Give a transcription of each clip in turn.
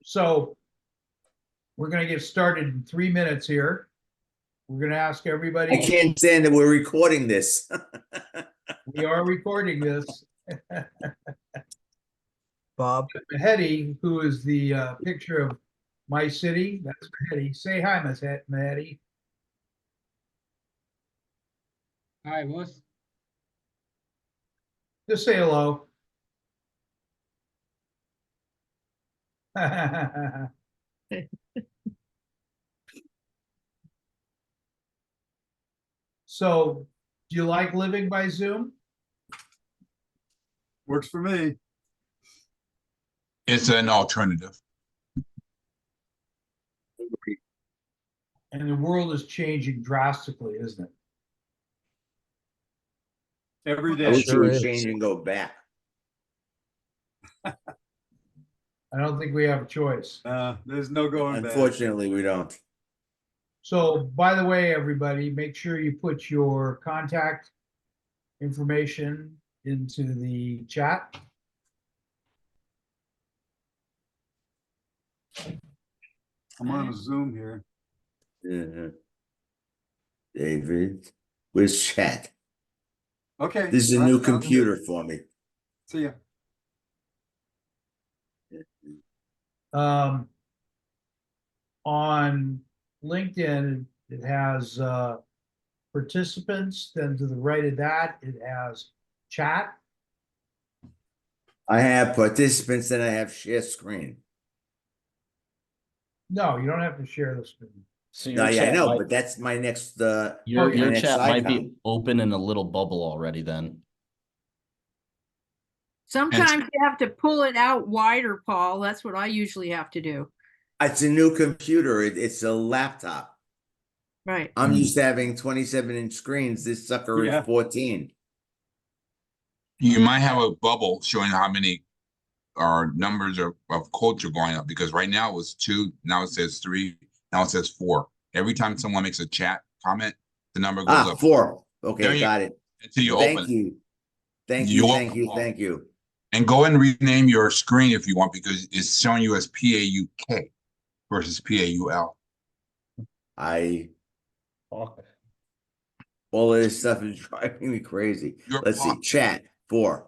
So we're going to get started in 3 minutes here. We're going to ask I everybody. can't stand that we're recording this. We are recording this. Bob. Mycity, who is the picture of Mycity, that's Mycity. Say hi, Mycity. Hi, boss. Just say hello. So, do you like living by Zoom? Works for me. It's an alternative. And the world is changing drastically, isn't it? Every I day. wish it Sure would is. change and go back. I don't think we have a choice. There's no going back. Unfortunately, we don't. So, by the way, everybody, make sure you put your contact information into the chat. I'm on a Zoom here. David, where's chat? Okay. This is a all right, new sounds good. computer for me. See ya. On LinkedIn, it has participants. Then to the right of that, it has chat. I have participants and I have share screen. No, you don't have to share the screen. So No, your yeah, I chat know, might, but that's my next your my next chat might icon. be open in a little bubble already then. Sometimes you have to pull it out wider, Paul. That's what I usually have to do. It's a new computer. It's a laptop. Right. I'm used to having 27-inch screens. This sucker Yeah. is 14. You might have a bubble showing how many numbers of quotes are going up, because right now it was 2, now it says 3, now it says 4. Every time someone makes a chat comment, the number goes up 4. There Okay, you got it. until you Thank open it. you. Thank You're you, welcome, thank you, Paul. thank you. And go ahead and rename your screen if you want, because it's showing you as PAUK versus PAUL. All of this stuff is driving me crazy. You're Let's see, PAUK. chat 4.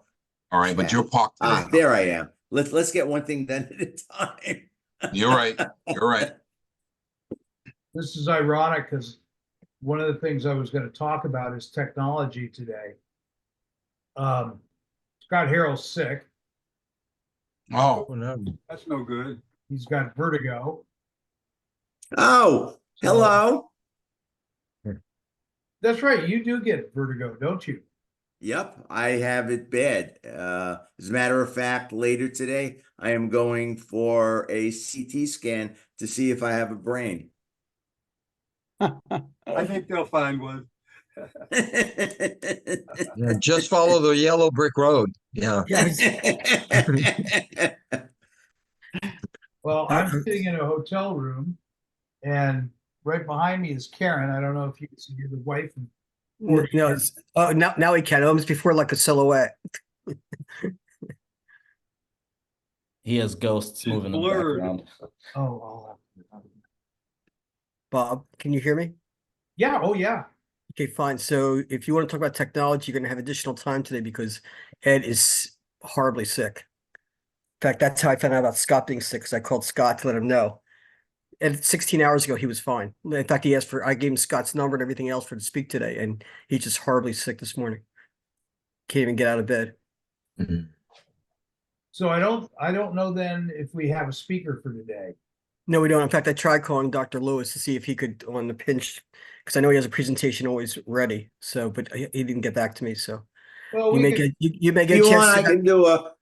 All right, but Chat. you're PAUK today. There I am. Let's get one thing done at a time. You're right. You're right. This is ironic because one of the things I was going to talk about is technology today. Scott Harrell's sick. Oh, Oh, no. That's no good. He's got vertigo. Oh, hello. That's right. You do get vertigo, don't you? Yep, I have it bad. As a matter of fact, later today, I am going for a CT scan to see if I have a brain. I think they'll find one. Yeah, just follow the yellow brick road. Yeah. Well, I'm sitting in a hotel room, and right behind me is Karen. I don't know if you can see the wife. No, now he can. Almost before like a silhouette. He has ghosts It's moving in the blurred. background. Oh, Bob, can you hear me? yeah. Oh, yeah. Okay, fine. So if you want to talk about technology, you're going to have additional time today because Ed is horribly sick. In fact, that's how I found out about Scott being sick, because I called Scott to let him know. And 16 hours ago, he was fine. In fact, I gave him Scott's number and everything else for to speak today, and he's just horribly sick this morning. Can't even get out of bed. So I don't know then if we have a speaker for today. No, we don't. In fact, I tried calling Dr. Lewis to see if he could on the pinch, because I know he has a presentation always ready. So, but he didn't get back to me. So Well, you may get a You chance want, I to can do a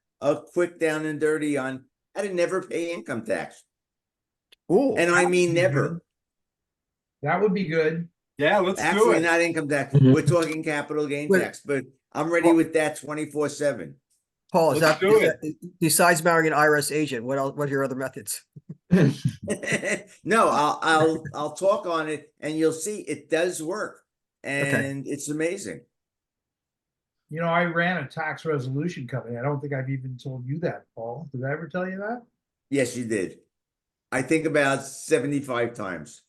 quick down and dirty on how to never pay income tax. Oh, And I mean never. That would be good. Yeah, let's do Actually, it. not income tax. Mhm. We're talking capital gain Wait. tax, but I'm ready with that 24/7. Paul, Let's do besides marrying an IRS agent, what else? What are your other methods? No, I'll talk on it and you'll see it does work. And it's amazing. You know, I ran a tax resolution company. I don't think I've even told you that, Paul. Did I ever tell you that? Yes, you did. I think about 75 times.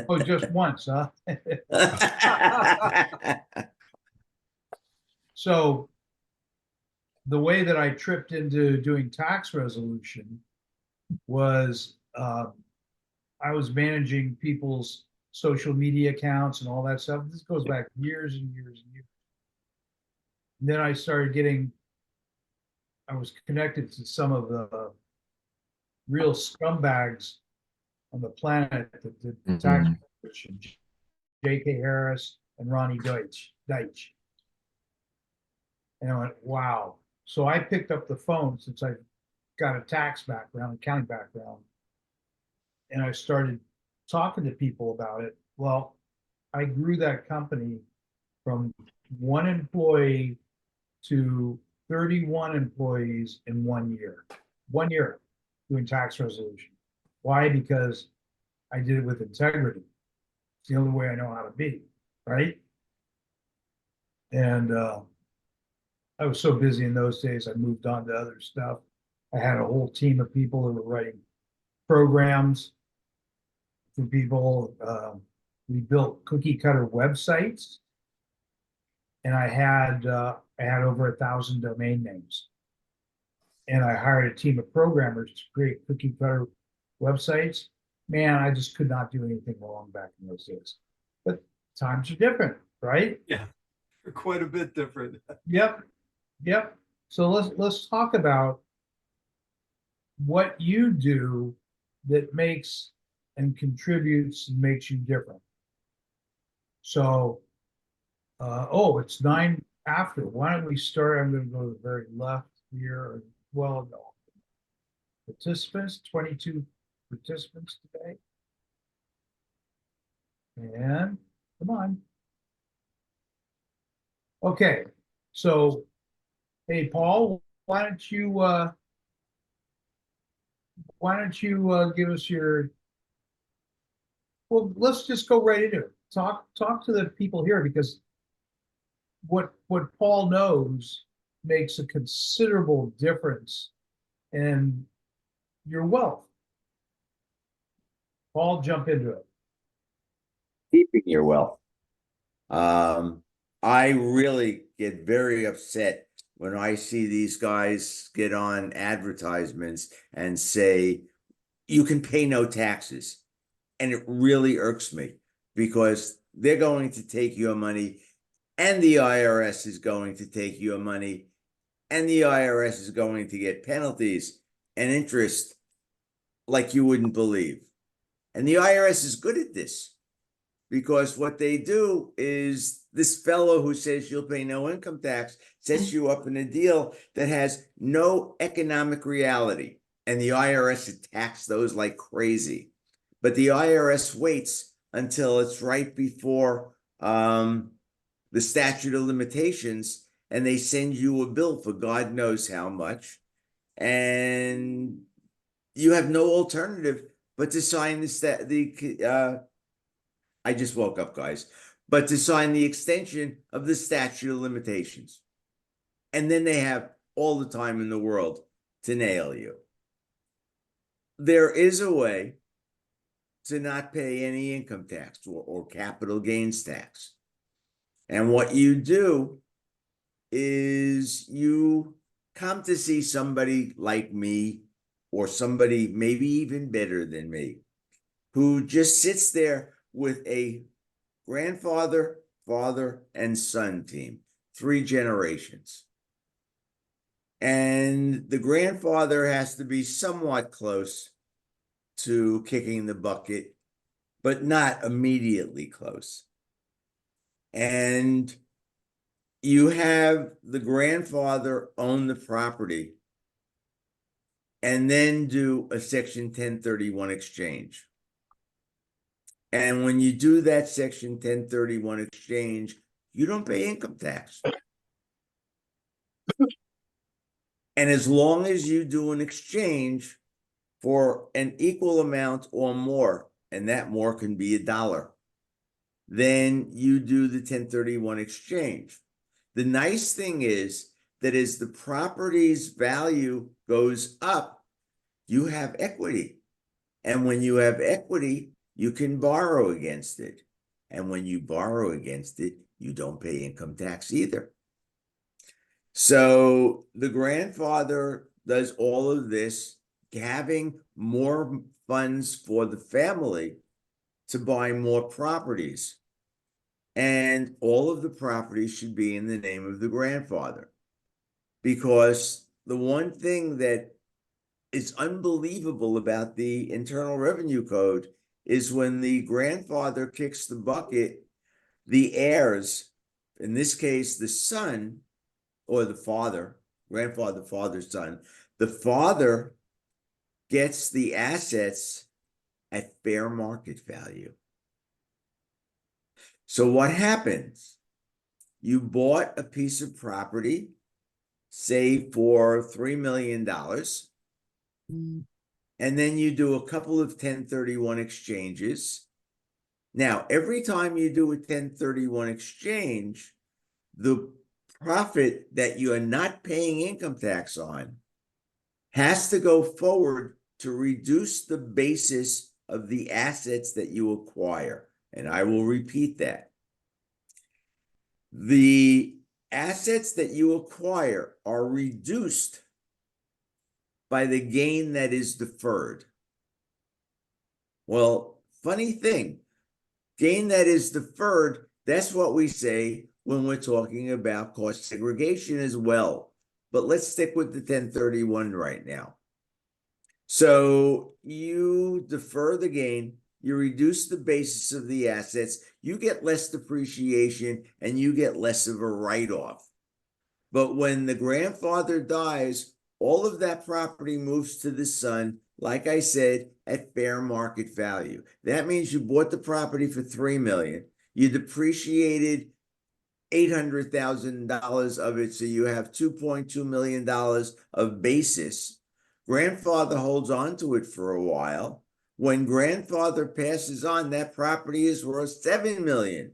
Oh, just once, huh? So the way that I tripped into doing tax resolution was I was managing people's social media accounts and all that stuff. This goes back years and years and years. And then I started I was connected to some of the real scumbags on the planet that did tax resolution. J.K. Harris and Ronnie Deitch. And I went, wow. So I picked up the phone since I got a tax background, accounting background, and I started talking to people about it. Well, I grew that company from 1 employee to 31 employees in 1 year. 1 year doing tax resolution. Why? Because I did it with integrity. It's the only way I know how to be, right? And I was so busy in those days, I moved on to other stuff. I had a whole team of people who were writing programs for people. We built cookie cutter websites, and I had over 1,000 domain names. And I hired a team of programmers to create cookie cutter websites. Man, I just could not do anything wrong back in those days. But times are different, right? Yeah, quite a bit different. Yep. So let's talk about what you do that makes and contributes and makes you different. So, it's 9 after. Why don't we start? I'm going to go to the very left here. Well, no. Participants, 22 participants today. And come on. Okay, so hey, Paul, why don't you give us your, well, let's just go right into it. Talk to the people here, because what Paul knows makes a considerable difference in your wealth. Paul, jump into it. Keeping your wealth. I really get very upset when I see these guys get on advertisements and say, you can pay no taxes. And it really irks me, because they're going to take your money, and the IRS is going to take your money, and the IRS is going to get penalties and interest like you wouldn't believe. And the IRS is good at this, because what they do is this fellow who says you'll pay no income tax sets you up in a deal that has no economic reality, and the IRS attacks those like crazy. But the IRS waits until it's right before the statute of limitations, and they send you a bill for God knows how much, and you have no alternative but to sign I just woke up, guys, but to sign the extension of the statute of limitations. And then they have all the time in the world to nail you. There is a way to not pay any income tax or capital gains tax. And what you do is you come to see somebody like me, or somebody maybe even better than me, who just sits there with a grandfather, father, and son team, 3 generations. And the grandfather has to be somewhat close to kicking the bucket, but not immediately close. And you have the grandfather own the property and then do a Section 1031 exchange. And when you do that Section 1031 exchange, you don't pay income tax. And as long as you do an exchange for an equal amount or more, and that more can be $1, then you do the 1031 exchange. The nice thing is that as the property's value goes up, you have equity. And when you have equity, you can borrow against it. And when you borrow against it, you don't pay income tax either. So the grandfather does all of this, having more funds for the family to buy more properties. And all of the properties should be in the name of the grandfather. Because the one thing that is unbelievable about the Internal Revenue Code is when the grandfather kicks the bucket, the heirs, in this case, the son or the father, grandfather, father, son, the father gets the assets at fair market value. So what happens? You bought a piece of property, say for $3 million, and then you do a couple of 1031 exchanges. Now, every time you do a 1031 exchange, the profit that you are not paying income tax on has to go forward to reduce the basis of the assets that you acquire. And I will repeat that. The assets that you acquire are reduced by the gain that is deferred. Well, funny thing, gain that is deferred, that's what we say when we're talking about cost segregation as well. But let's stick with the 1031 right now. So you defer the gain, you reduce the basis of the assets, you get less depreciation, and you get less of a write-off. But when the grandfather dies, all of that property moves to the son, like I said, at fair market value. That means you bought the property for $3 million. You depreciated $800,000 of it, so you have $2.2 million of basis. Grandfather holds on to it for a while. When grandfather passes on, that property is worth $7 million.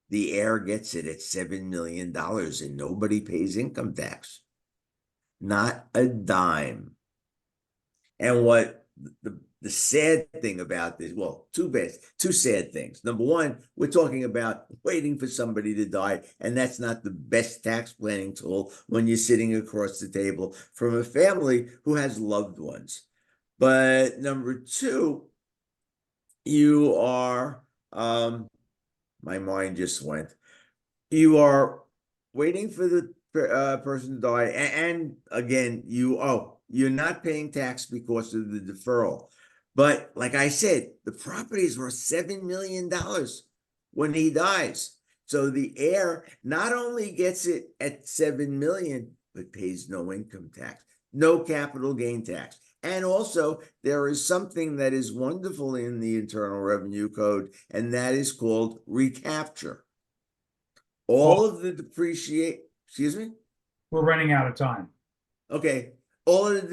The heir gets it at $7 million and nobody pays income tax. Not a dime. And what the sad thing about this, well, two sad things. Number one, we're talking about waiting for somebody to die, and that's not the best tax planning tool when you're sitting across the table from a family who has loved ones. But number two, you are, my mind just went. You are waiting for the person to die, and again, you're not paying tax because of the deferral. But like I said, the property is worth $7 million when he dies. So the heir not only gets it at $7 million, but pays no income tax, no capital gain tax. And also, there is something that is wonderful in the Internal Revenue Code, and that is called recapture. All of the excuse me? We're running out of time. Okay. All of the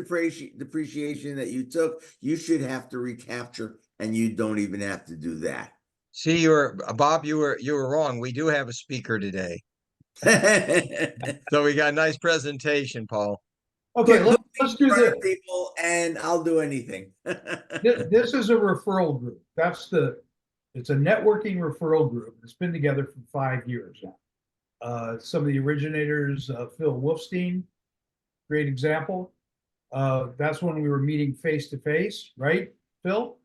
depreciation that you took, you should have to recapture, and you don't even have to do that. See, Bob, you were wrong. We do have a speaker today. So we got a nice presentation, Paul. Okay, let's do this. People, and I'll do anything. This is a referral group. It's a networking referral group. It's been together for 5 years now. Some of the originators, Phil Wolfstein, great example. That's when we were meeting face to face, right, Phil?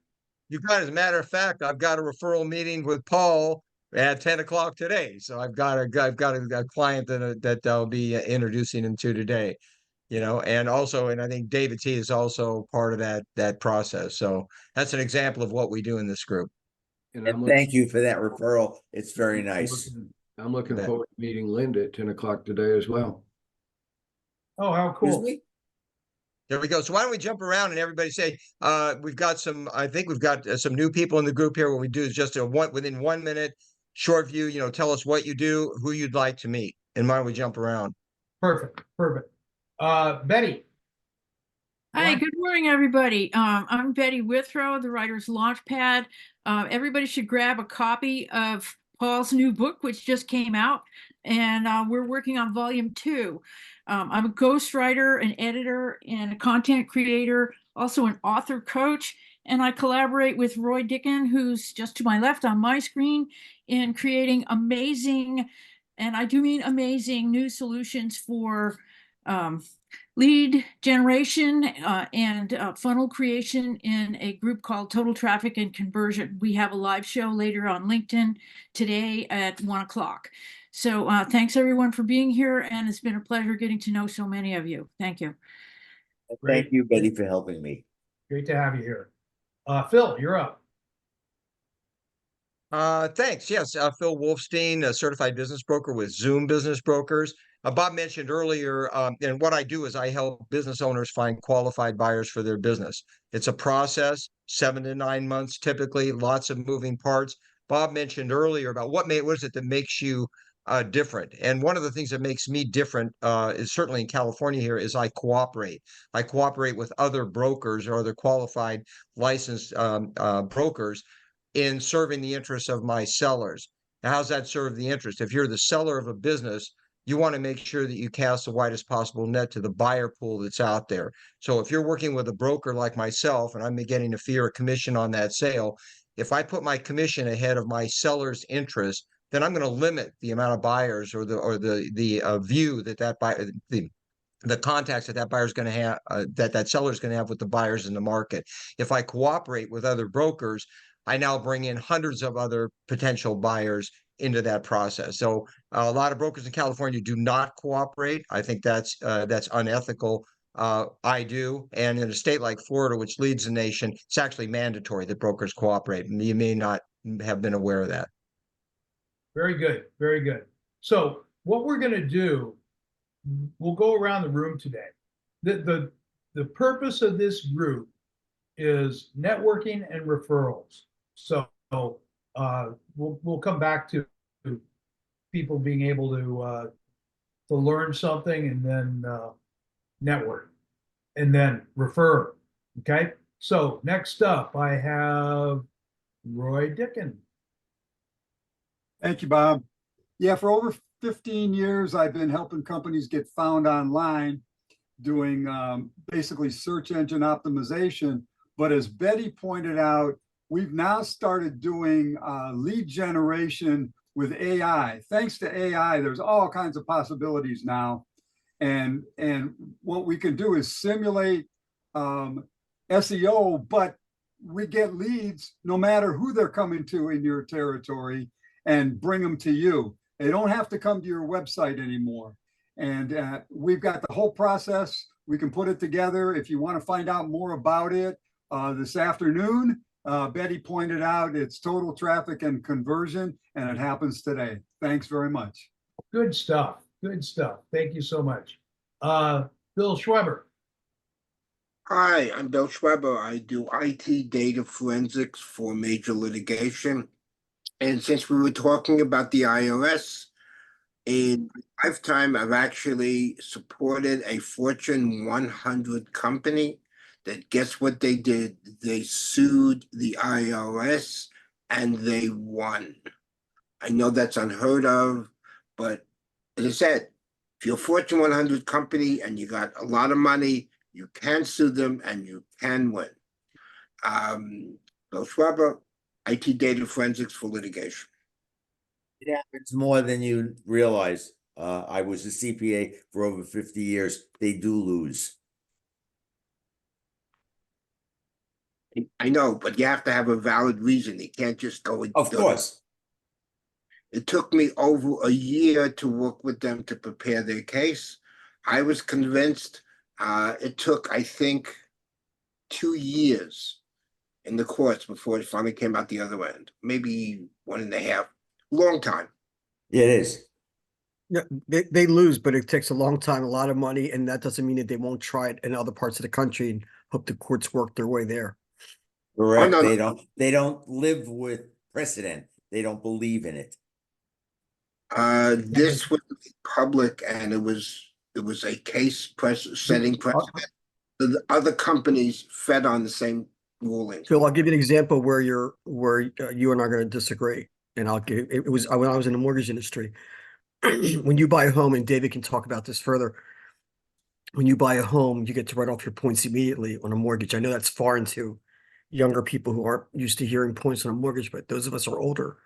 You got, as a matter of fact, I've got a referral meeting with Paul at 10 o'clock today. So I've got a client that I'll be introducing him to today. And I think David T is also part of that process. So that's an example of what we do in this group. And thank you for that referral. It's very nice. I'm looking forward to meeting Linda at 10 o'clock today as well. Oh, how cool. There we go. So why don't we jump around and everybody say, we've got some new people in the group here. What we do is just within 1 minute short view, tell us what you do, who you'd like to meet. And why don't we jump around? Perfect. Betty. Hi, good morning, everybody. I'm Betty Withrow, the Writer's Launchpad. Everybody should grab a copy of Paul's new book, which just came out. and we're working on volume 2. I'm a ghostwriter, an editor, and a content creator, also an author coach, and I collaborate with Roy Dicken, who's just to my left on my screen, in creating amazing, and I do mean amazing, new solutions for lead generation and funnel creation in a group called Total Traffic and Conversion. We have a live show later on LinkedIn today at 1 o'clock. So thanks everyone for being here, and it's been a pleasure getting to know so many of you. Thank you. Thank you, Betty, for helping me. Great to have you here. Phil, you're up. Thanks. Yes, Phil Wolfstein, a certified business broker with Zoom Business Brokers. Bob mentioned earlier, and what I do is I help business owners find qualified buyers for their business. It's a process, 7 to 9 months, typically, lots of moving parts. Bob mentioned earlier about what is it that makes you different. And one of the things that makes me different is certainly in California here is I cooperate. I cooperate with other brokers or other qualified licensed brokers in serving the interests of my sellers. Now, how's that serve the interest? If you're the seller of a business, you want to make sure that you cast the widest possible net to the buyer pool that's out there. So if you're working with a broker like myself and I'm getting a fee or a commission on that sale, if I put my commission ahead of my seller's interest, then I'm going to limit the amount of buyers or the view that buyer, the contacts that buyer is going to have, that seller is going to have with the buyers in the market. If I cooperate with other brokers, I now bring in hundreds of other potential buyers into that process. So a lot of brokers in California do not cooperate. I think that's unethical. I do, and in a state like Florida, which leads the nation, it's actually mandatory that brokers cooperate. And you may not have been aware of that. Very good. Very good. So what we're going to do, we'll go around the room today. The purpose of this group is networking and referrals. So we'll come back to people being able to learn something and then network and then refer. Okay. So next up, I have Roy Dicken. Thank you, Bob. Yeah, for over 15 years, I've been helping companies get found online, doing basically search engine optimization. But as Betty pointed out, we've now started doing lead generation with AI. Thanks to AI, there's all kinds of possibilities now. And what we can do is simulate SEO, but we get leads no matter who they're coming to in your territory and bring them to you. They don't have to come to your website anymore. And we've got the whole process. We can put it together. If you want to find out more about it this afternoon, Betty pointed out it's Total Traffic and Conversion, and it happens today. Thanks very much. Good stuff. Good stuff. Thank you so much. Bill Schweber. Hi, I'm Bill Schweber. I do IT data forensics for major litigation. And since we were talking about the IRS, in my lifetime, I've actually supported a Fortune 100 company that, guess what they did? They sued the IRS and they won. I know that's unheard of, but as I said, if you're a Fortune 100 company and you got a lot of money, you can sue them and you can win. Bill Schweber, IT data forensics for litigation. It happens more than you realize. I was a CPA for over 50 years. They do lose. I know, but you have to have a valid reason. You can't just go and Of course. It took me over a year to work with them to prepare their case. I was convinced. It took, I think, 2 years in the courts before it finally came out the other end. Maybe 1.5. Long time. It is. Yeah, they lose, but it takes a long time, a lot of money, and that doesn't mean that they won't try it in other parts of the country and hope the courts work their way there. Correct. Oh, no. They don't live with precedent. They don't believe in it. This was public, and it was a case setting precedent. The other companies fed on the same ruling. Phil, I'll give you an example where you and I are going to disagree, and I'll give it was when I was in the mortgage industry. when you buy a home, and David can talk about this further, when you buy a home, you get to write off your points immediately on a mortgage. I know that's foreign to younger people who aren't used to hearing points on a mortgage, but those of us who are older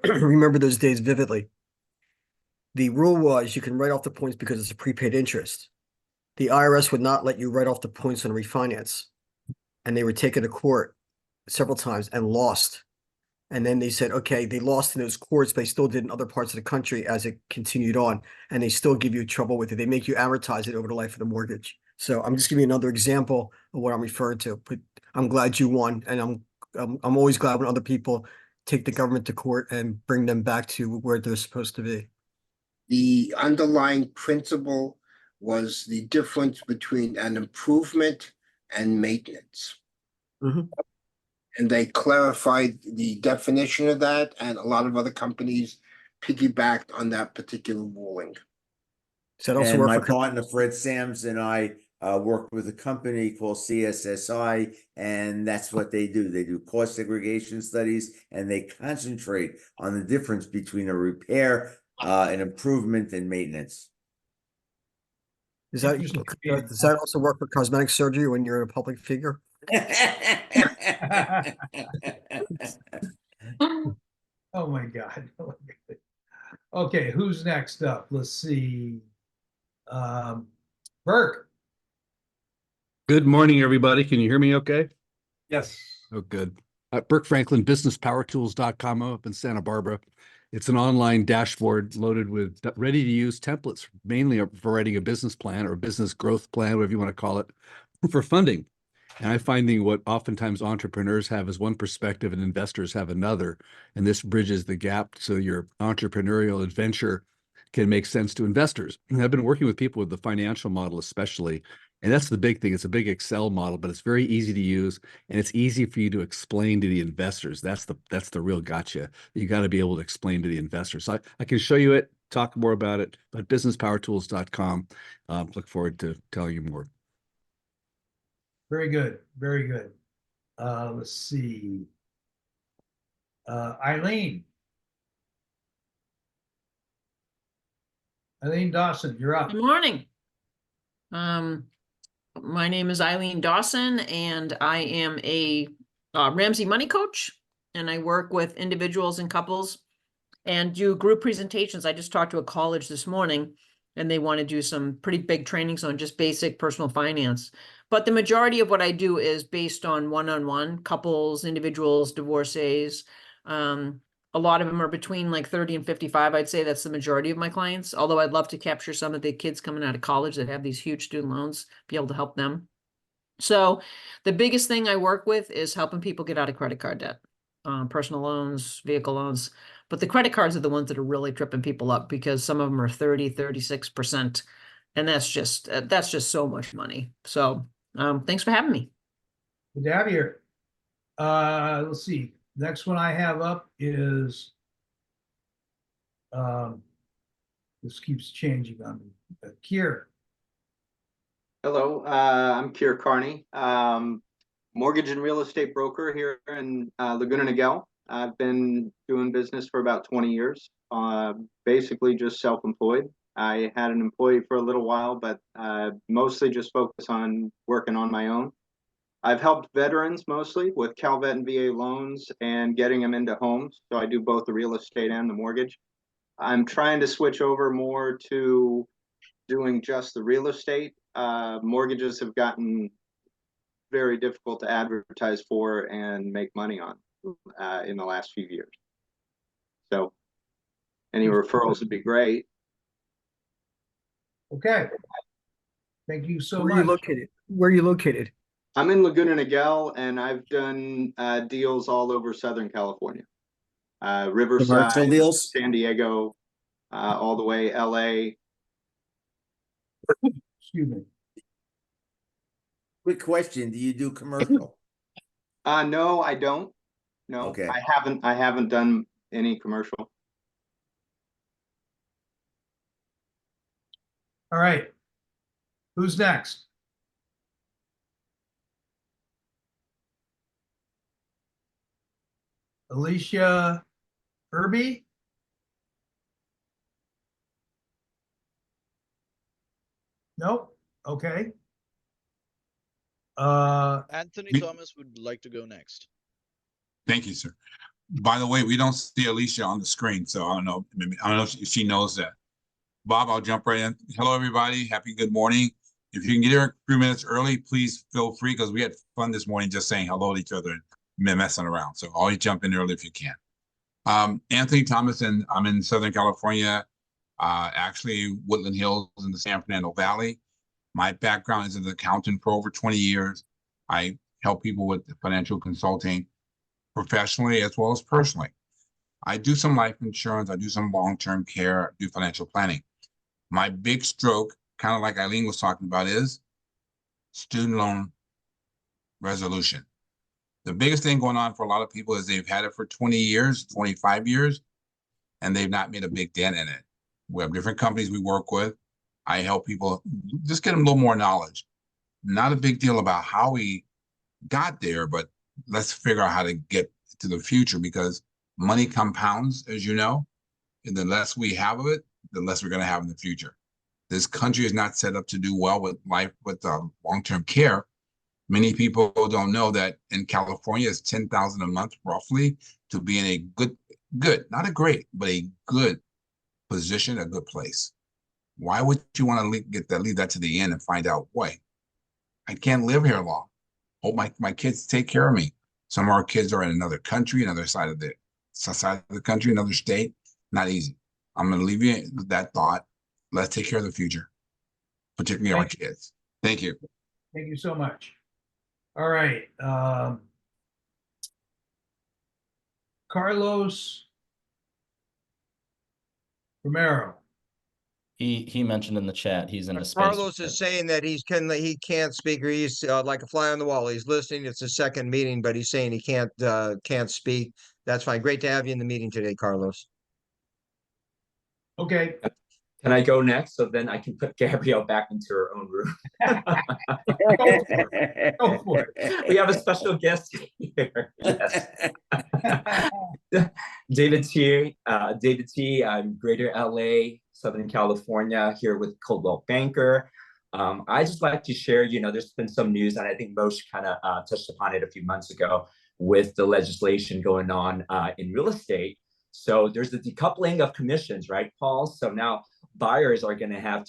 remember those days vividly. The rule was you can write off the points because it's a prepaid interest. The IRS would not let you write off the points on a refinance. And they were taken to court several times and lost. And then they said, okay, they lost in those courts, but they still did in other parts of the country as it continued on. And they still give you trouble with it. They make you amortize it over the life of the mortgage. So I'm just giving you another example of what I'm referring to. But I'm glad you won. And I'm always glad when other people take the government to court and bring them back to where they're supposed to be. The underlying principle was the difference between an improvement and maintenance. Mhm. And they clarified the definition of that, and a lot of other companies piggybacked on that particular ruling. So that also And work my for partner Fred Sams and I work with a company called CSSI, and that's what they do. They do cost segregation studies, and they concentrate on the difference between a repair, an improvement, and maintenance. Does that, Interesting. does that also work for cosmetic surgery when you're a public figure? Oh my God. Oh my God. Okay, who's next up? Let's see. Burke. Good morning, everybody. Can you hear me okay? Yes. Oh, good. Burke Franklin, businesspowertools.com. I'm up in Santa Barbara. It's an online dashboard loaded with ready-to-use templates, mainly for writing a business plan or a business growth plan, whatever you want to call it, for funding. And I'm finding what oftentimes entrepreneurs have is one perspective and investors have another. And this bridges the gap so your entrepreneurial adventure can make sense to investors. And I've been working with people with the financial model, especially. And that's the big thing. It's a big Excel model, but it's very easy to use and it's easy for you to explain to the investors. That's the real gotcha. You got to be able to explain to the investors. So I can show you it, talk more about it, but businesspowertools.com. Look forward to telling you more. Very good. Very good. Let's see. Eileen. Eileen Dawson, you're up. Good morning. My name is Eileen Dawson, and I am a Ramsey money coach, and I work with individuals and couples and do group presentations. I just talked to a college this morning, and they want to do some pretty big trainings on just basic personal finance. But the majority of what I do is based on one-on-one couples, individuals, divorcees. A lot of them are between like 30 and 55. I'd say that's the majority of my clients, although I'd love to capture some of the kids coming out of college that have these huge student loans, be able to help them. So the biggest thing I work with is helping people get out of credit card debt, personal loans, vehicle loans. But the credit cards are the ones that are really tripping people up because some of them are 30, 36%. And that's just so much money. So thanks for having me. Good to have you here. Let's see. Next one I have up is this keeps changing on me. Kier. Hello, I'm Kier Carney, mortgage and real estate broker here in Laguna Niguel. I've been doing business for about 20 years, basically just self-employed. I had an employee for a little while, but mostly just focus on working on my own. I've helped veterans mostly with CalVet and VA loans and getting them into homes. So I do both the real estate and the mortgage. I'm trying to switch over more to doing just the real estate. Mortgages have gotten very difficult to advertise for and make money on in the last few years. So any referrals would be great. Okay. Thank you so Where much. are you located? Where are you located? I'm in Laguna Niguel, and I've done deals all over Southern California. Riverside, Commercial deals? San Diego, all the way LA. Excuse me. Quick question, do you do commercial? No, I don't. No, Okay. I haven't done any commercial. All right. Who's next? Alicia Irby. Nope. Okay. Anthony We- Thomas would like to go next. Thank you, sir. By the way, we don't see Alicia on the screen, so I don't know. I don't know if she knows that. Bob, I'll jump right in. Hello, everybody. Happy good morning. If you can get here a few minutes early, please feel free because we had fun this morning just saying hello to each other and messing around. So always jump in early if you can. Anthony Thomas, and I'm in Southern California, actually Woodland Hills in the San Fernando Valley. My background is as an accountant for over 20 years. I help people with financial consulting professionally as well as personally. I do some life insurance, I do some long-term care, do financial planning. My big stroke, kind of like Eileen was talking about, is student loan resolution. The biggest thing going on for a lot of people is they've had it for 20 years, 25 years, and they've not made a big dent in it. We have different companies we work with. I help people just get them a little more knowledge. Not a big deal about how we got there, but let's figure out how to get to the future because money compounds, as you know, and the less we have of it, the less we're going to have in the future. This country is not set up to do well with life, with long-term care. Many people don't know that in California, it's $10,000 a month roughly to be in a good, not a great, but a good position, a good place. Why would you want to leave that to the end and find out, boy, I can't live here long. Hope my kids take care of me. Some of our kids are in another country, another side of the country, another state. Not easy. I'm going to leave you with that thought. Let's take care of the future, particularly our kids. Thank you. Thank you so much. All right. Carlos Romero. He mentioned in the chat he's in a space. Carlos is saying that he can't speak, or he's like a fly on the wall. He's listening. It's a second meeting, but he's saying he can't speak. That's fine. Great to have you in the meeting today, Carlos. Okay. Can I go next? So then I can put Gabrielle back into her own room. Go for it. We have a special guest here. Yes. David T. I'm Greater LA, Southern California, here with Coldwell Banker. I just like to share, there's been some news, and I think Moshe kind of touched upon it a few months ago with the legislation going on in real estate. So there's the decoupling of commissions, right, Paul? So now buyers are going to have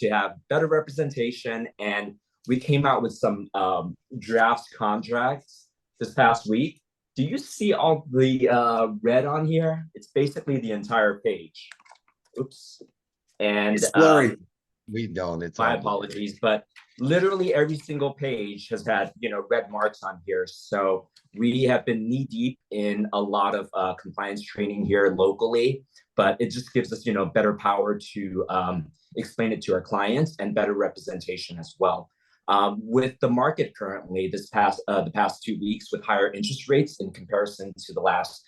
better representation. And we came out with some draft contracts this past week. Do you see all the red on here? It's basically the entire page. Oops. And It's blurry. We don't. It's my all blurry. apologies, but literally every single page has had red marks on here. So we have been knee deep in a lot of compliance training here locally, but it just gives us better power to explain it to our clients and better representation as well. With the market currently, the past 2 weeks with higher interest rates in comparison to the last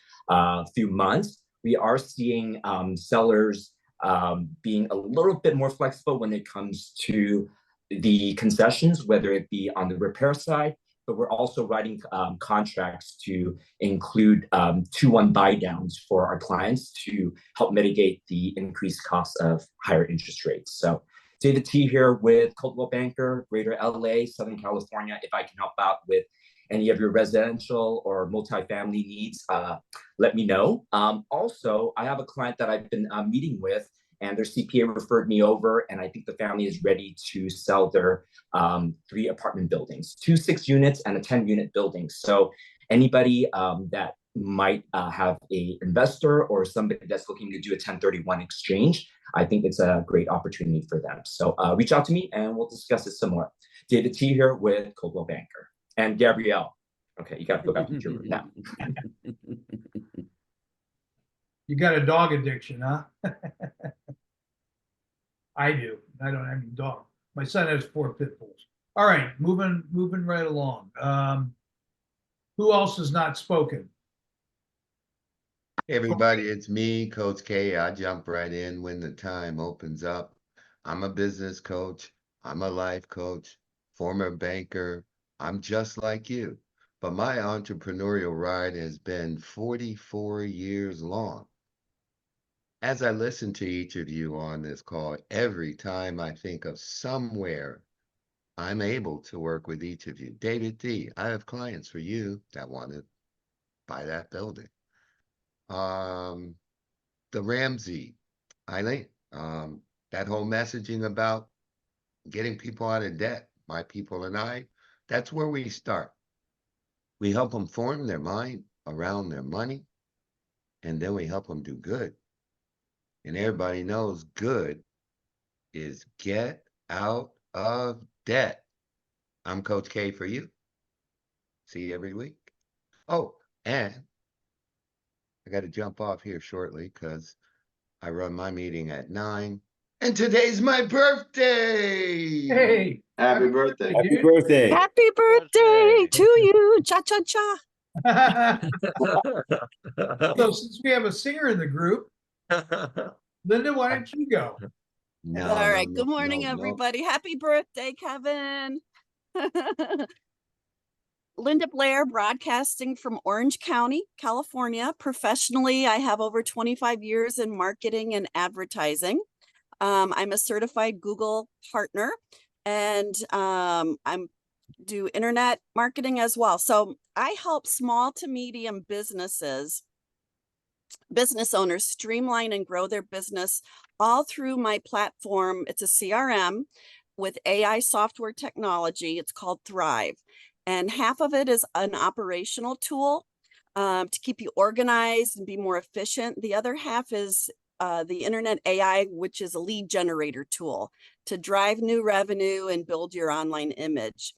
few months, we are seeing sellers being a little bit more flexible when it comes to the concessions, whether it be on the repair side, but we're also writing contracts to include 2-1 buy downs for our clients to help mitigate the increased costs of higher interest rates. So David T here with Coldwell Banker, Greater LA, Southern California. If I can help out with any of your residential or multifamily needs, let me know. Also, I have a client that I've been meeting with, and their CPA referred me over, and I think the family is ready to sell their 3 apartment buildings, 2 6 units and a 10-unit building. So anybody that might have a investor or somebody that's looking to do a 1031 exchange, I think it's a great opportunity for them. So reach out to me and we'll discuss it some more. David T here with Coldwell Banker. And Gabrielle. Okay, you got to go back to your room now. You got a dog addiction, huh? I do. I don't have any dog. My son has 4 pit bulls. All right, moving right along. Who else has not spoken? Hey everybody, it's me, Coach K. I jump right in when the time opens up. I'm a business coach. I'm a life coach, former banker. I'm just like you, but my entrepreneurial ride has been 44 years long. As I listen to each of you on this call, every time I think of somewhere I'm able to work with each of you. David D, I have clients for you that want to buy that building. The Ramsey, Eileen, that whole messaging about getting people out of debt, my people and I, that's where we start. We help them form their mind around their money, and then we help them do good. And everybody knows good is get out of debt. I'm Coach K for you. See you every week. Oh, and I got to jump off here shortly because I run my meeting at 9. And today's my birthday. Hey, Happy birthday. Happy dude. birthday. Happy birthday to you. Cha cha cha. So since we have a singer in the group, Linda, why don't you go? No, All no, right. no, Good morning, no, no. everybody. Happy birthday, Kevin. Linda Blair, broadcasting from Orange County, California. Professionally, I have over 25 years in marketing and advertising. I'm a certified Google partner, and I'm do internet marketing as well. So I help small to medium business owners streamline and grow their business all through my platform. It's a CRM with AI software technology. It's called Thrive. And half of it is an operational tool to keep you organized and be more efficient. The other half is the internet AI, which is a lead generator tool to drive new revenue and build your online image.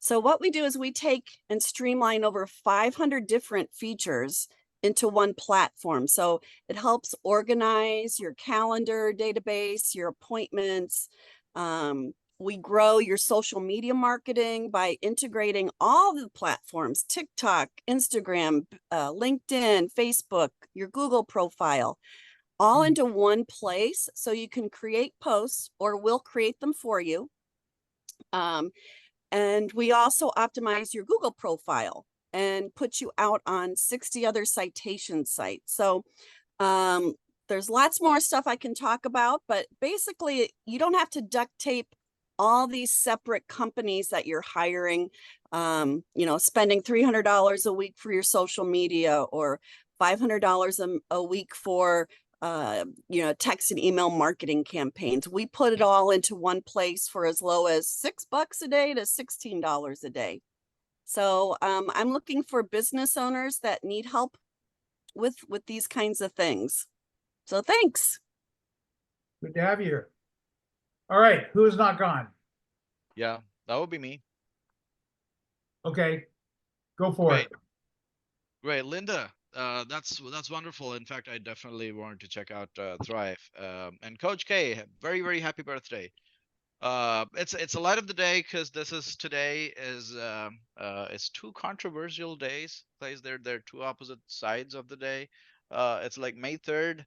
So what we do is we take and streamline over 500 different features into one platform. So it helps organize your calendar database, your appointments. We grow your social media marketing by integrating all the platforms, TikTok, Instagram, LinkedIn, Facebook, your Google profile, all into one place. So you can create posts, or we'll create them for you. And we also optimize your Google profile and put you out on 60 other citation sites. So there's lots more stuff I can talk about, but basically you don't have to duct tape all these separate companies that you're hiring, spending $300 a week for your social media, or $500 a week for text and email marketing campaigns. We put it all into one place for as low as $6 a day to $16 a day. So I'm looking for business owners that need help with these kinds of things. So thanks. Good to have you here. All right, who is not gone? Yeah, that would be me. Okay, go for it. Great, Linda. That's wonderful. In fact, I definitely wanted to check out Thrive. And Coach K, very, very happy birthday. It's a light of the day because today is it's two controversial days. They're two opposite sides of the day. It's like May 3rd.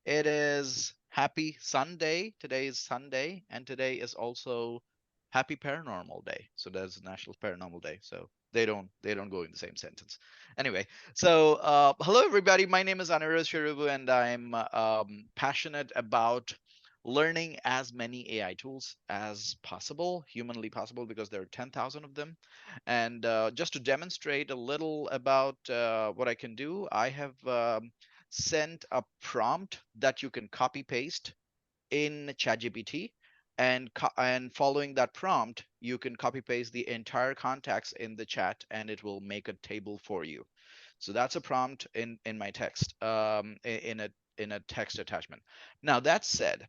It is Happy Sunday. Today is Sunday, and today is also Happy Paranormal Day. So there's National Paranormal Day. So they don't go in the same sentence. Anyway, so hello everybody. My name is Anirudh Shirubu, and I'm passionate about learning as many AI tools as possible, humanly possible, because there are 10,000 of them. And just to demonstrate a little about what I can do, I have sent a prompt that you can copy paste in ChatGPT, and following that prompt, you can copy paste the entire contacts in the chat, and it will make a table for you. So that's a prompt in my text, in a text attachment. Now that said,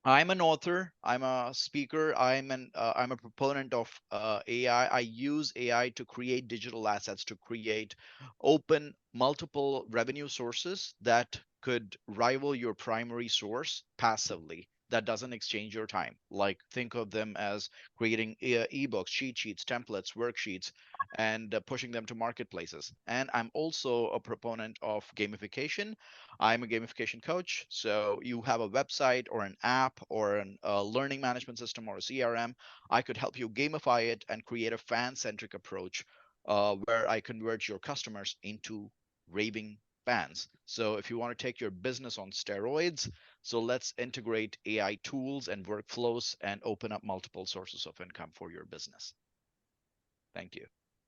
I'm an author. I'm a speaker. I'm a proponent of AI. I use AI to create digital assets, to create open multiple revenue sources that could rival your primary source passively. That doesn't exchange your time. Like, think of them as creating ebooks, cheat sheets, templates, worksheets, and pushing them to marketplaces. And I'm also a proponent of gamification. I'm a gamification coach. So you have a website or an app or a learning management system or a CRM. I could help you gamify it and create a fan-centric approach where I convert your customers into raving expands. So if you want to take your business on steroids, so let's integrate AI tools and workflows and open up multiple sources of income for your business. Thank you.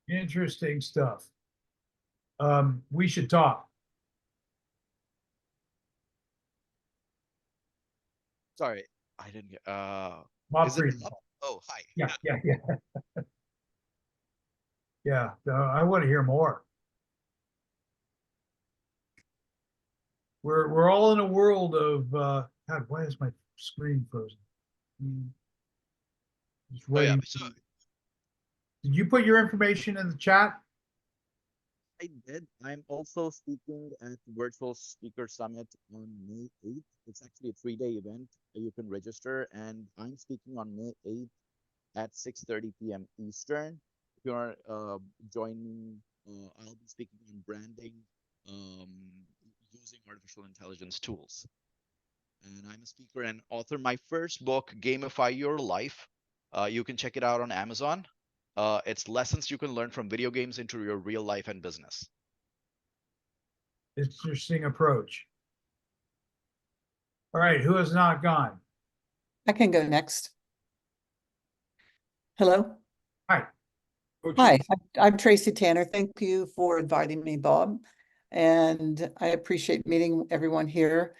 Interesting stuff. We should talk. Sorry, I didn't get, Bob is it Friedman. up? Oh, hi. Yeah. Yeah, I want to hear more. We're all in a world of God, why is my screen frozen? Just Oh yeah, waiting. so Did you put your information in the chat? I did. I'm also speaking at the Virtual Speaker Summit on May 8th. It's actually a 3-day event. You can register, and I'm speaking on May 8th at 6:30 p.m. Eastern. If you are joining, I'll be speaking on branding using artificial intelligence tools. And I'm a speaker and author. My first book, Gamify Your Life, you can check it out on Amazon. It's lessons you can learn from video games into your real life and business. Interesting approach. All right, who has not gone? I can go next. Hello. Hi. Hi, I'm Tracy Tanner. Thank you for inviting me, Bob. And I appreciate meeting everyone here.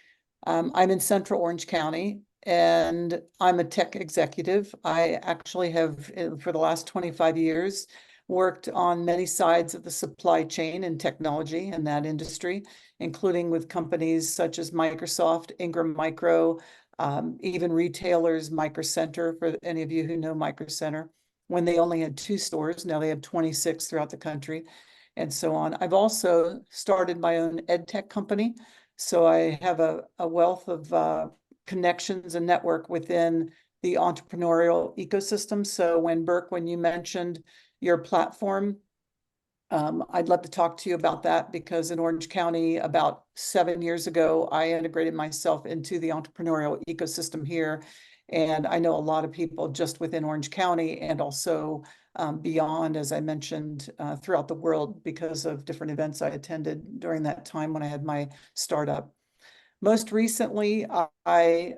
I'm in Central Orange County and I'm a tech executive. I actually have, for the last 25 years, worked on many sides of the supply chain and technology in that industry, including with companies such as Microsoft, Ingram Micro, even retailers, Micro Center, for any of you who know Micro Center, when they only had 2 stores. Now they have 26 throughout the country and so on. I've also started my own ed tech company. So I have a wealth of connections and network within the entrepreneurial ecosystem. So when you mentioned your platform, I'd love to talk to you about that, because in Orange County, about 7 years ago, I integrated myself into the entrepreneurial ecosystem here. And I know a lot of people just within Orange County and also beyond, as I mentioned, throughout the world, because of different events I attended during that time when I had my startup. Most recently, I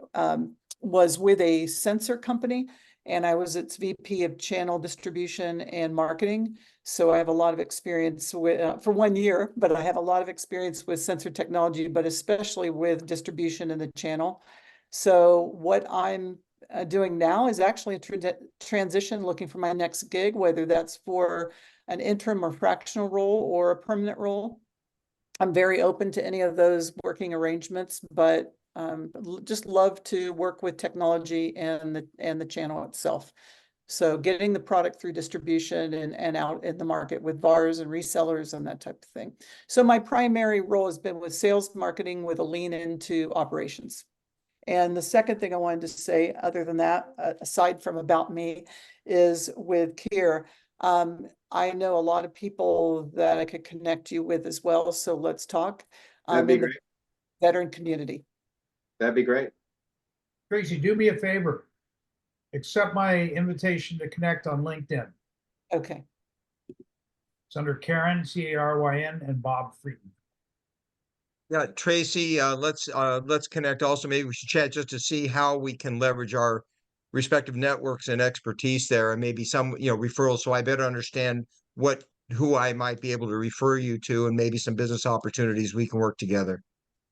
was with a sensor company, and I was its VP of channel distribution and marketing. So I have a lot of experience with, for 1 year, but I have a lot of experience with sensor technology, but especially with distribution in the channel. So what I'm doing now is actually a transition, looking for my next gig, whether that's for an interim or fractional role or a permanent role. I'm very open to any of those working arrangements, but just love to work with technology and the channel itself. So getting the product through distribution and out in the market with VARs and resellers and that type of thing. So my primary role has been with sales marketing with a lean into operations. And the second thing I wanted to say, other than that, aside from about me, is with Kier. I know a lot of people that I could connect you with as well. So let's talk. That'd be In the great. veteran community. That'd be great. Tracy, do me a favor. Accept my invitation to connect on LinkedIn. Okay. It's under Karen, Caryn, and Bob Friedman. Yeah, Tracy, let's connect also. Maybe we should chat just to see how we can leverage our respective networks and expertise there, and maybe some, referrals. So I better understand who I might be able to refer you to, and maybe some business opportunities we can work together.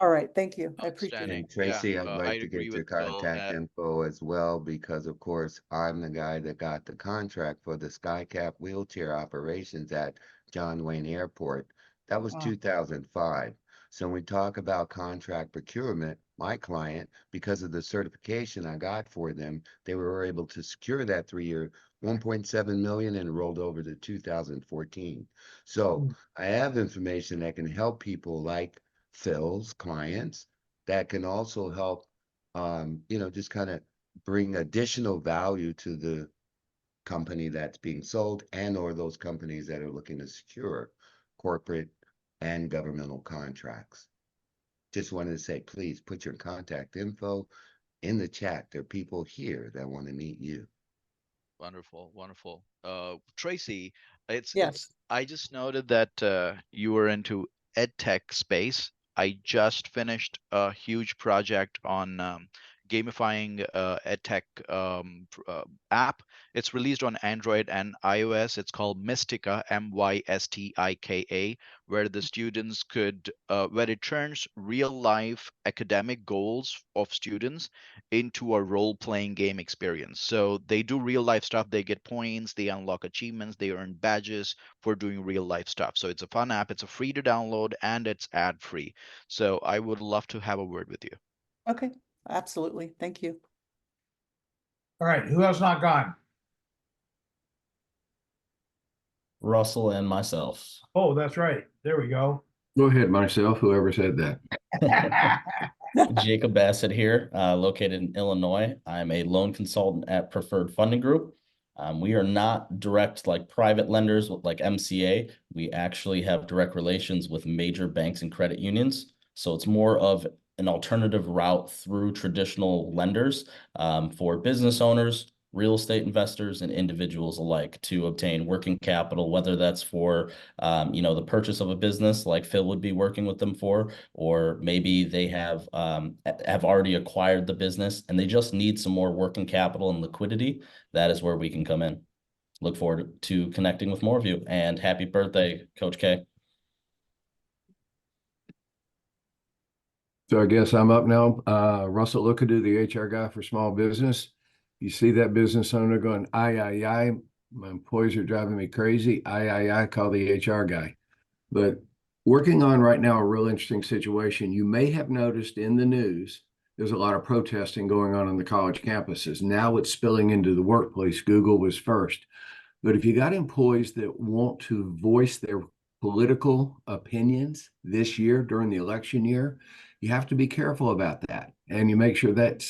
All right. Thank you. I appreciate it. And Tracy, I'd I'd like to agree get your with Bill. contact info as well, because of course, I'm the guy that got the contract for the SkyCap wheelchair operations at John Wayne Airport. That was 2005. So when we talk about contract procurement, my client, because of the certification I got for them, they were able to secure that 3-year 1.7 million and rolled over to 2014. So I have information that can help people like Phil's clients that can also help, just kind of bring additional value to the company that's being sold and or those companies that are looking to secure corporate and governmental contracts. Just wanted to say, please put your contact info in the chat. There are people here that want to meet you. Wonderful, wonderful. Tracy, Yes. I just noted that you were into ed tech space. I just finished a huge project on gamifying edtech app. It's released on Android and iOS. It's called Mystica, Mystika, where the students could, where it turns real life academic goals of students into a role playing game experience. So they do real life stuff. They get points, they unlock achievements, they earn badges for doing real life stuff. So it's a fun app. It's a free to download and it's ad free. So I would love to have a word with you. Okay, absolutely. Thank you. All right, who else not gone? Russell and myself. Oh, that's right. There we go. Go ahead, myself, whoever said that. Jacob Bassett here, located in Illinois. I'm a loan consultant at Preferred Funding Group. We are not direct like private lenders like MCA. We actually have direct relations with major banks and credit unions. So it's more of an alternative route through traditional lenders for business owners, real estate investors, and individuals alike to obtain working capital, whether that's for the purchase of a business like Phil would be working with them for, or maybe they have already acquired the business and they just need some more working capital and liquidity. That is where we can come in. Look forward to connecting with more of you, and happy birthday, Coach K. So I guess I'm up now. Russell Lookadu, the HR guy for small business. You see that business owner going, I, my employees are driving me crazy. I call the HR guy. But working on right now a real interesting situation. You may have noticed in the news, there's a lot of protesting going on the college campuses. Now it's spilling into the workplace. Google was first. But if you got employees that want to voice their political opinions this year during the election year, you have to be careful about that. And you make sure that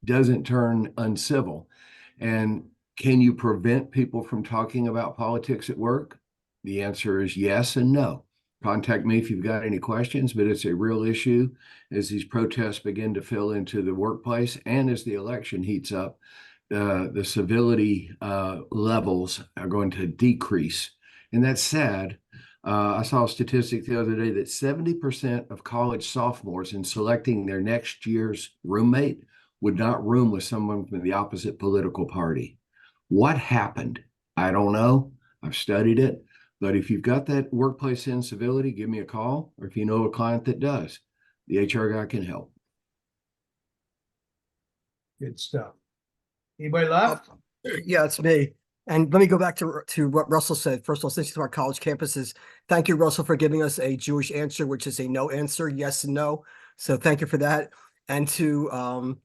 doesn't turn uncivil. And can you prevent people from talking about politics at work? The answer is yes and no. Contact me if you've got any questions, but it's a real issue as these protests begin to fill into the workplace and as the election heats up. The civility levels are going to decrease. And that's sad. I saw a statistic the other day that 70% of college sophomores in selecting their next year's roommate would not room with someone from the opposite political party. What happened? I don't know. I've studied it. But if you've got that workplace incivility, give me a call. Or if you know a client that does, the HR guy can help. Good stuff. Anybody left? Yeah, it's me. And let me go back to what Russell said. First of all, since to our college campuses, thank you, Russell, for giving us a Jewish answer, which is a no answer, yes and no. So thank you for that. And to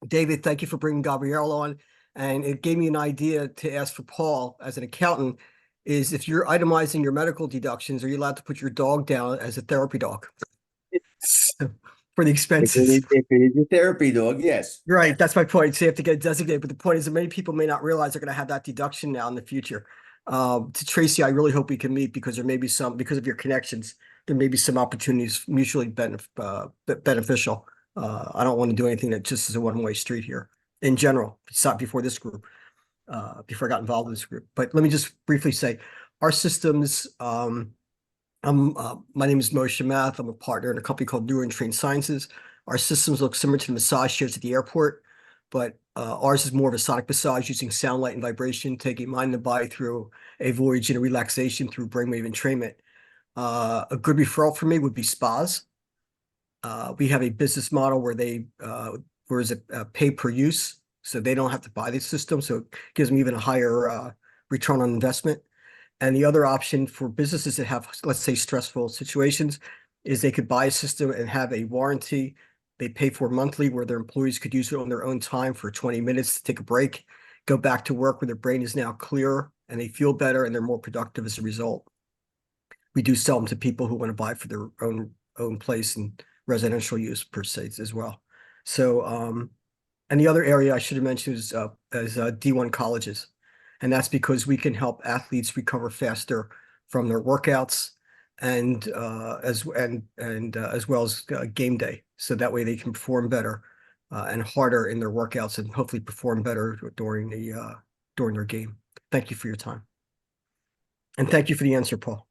David, thank you for bringing Gabrielle on. And it gave me an idea to ask for Paul as an accountant, is if you're itemizing your medical deductions, are you allowed to put your dog down as a therapy dog? For the expenses. If it is a therapy dog, yes. Right, that's my point. So you have to get it designated, but the point is that many people may not realize they're going to have that deduction now in the future. To Tracy, I really hope we can meet because there may be some, because of your connections, there may be some opportunities mutually beneficial. I don't want to do anything that just is a one-way street here in general. It's not before this group, before I got involved in this group. But let me just briefly say, our systems, my name is Moshe Math. I'm a partner in a company called Neuro and Train Sciences. Our systems look similar to the massage chairs at the airport, but ours is more of a sonic massage using sound, light, and vibration, taking mind and body through a voyage into relaxation through brainwave entrainment. A good referral for me would be spas. We have a business model where where is it pay per use, so they don't have to buy the system, so it gives them even a higher return on investment. And the other option for businesses that have, let's say, stressful situations, is they could buy a system and have a warranty they pay for monthly where their employees could use it on their own time for 20 minutes to take a break, go back to work where their brain is now clearer and they feel better and they're more productive as a result. We do sell them to people who want to buy for their own place and residential use per se as well. So, and the other area I should have mentioned is D1 colleges. And that's because we can help athletes recover faster from their workouts and as well as game day. So that way they can perform better and harder in their workouts and hopefully perform better during their game. Thank you for your time. And thank you for the answer, Paul.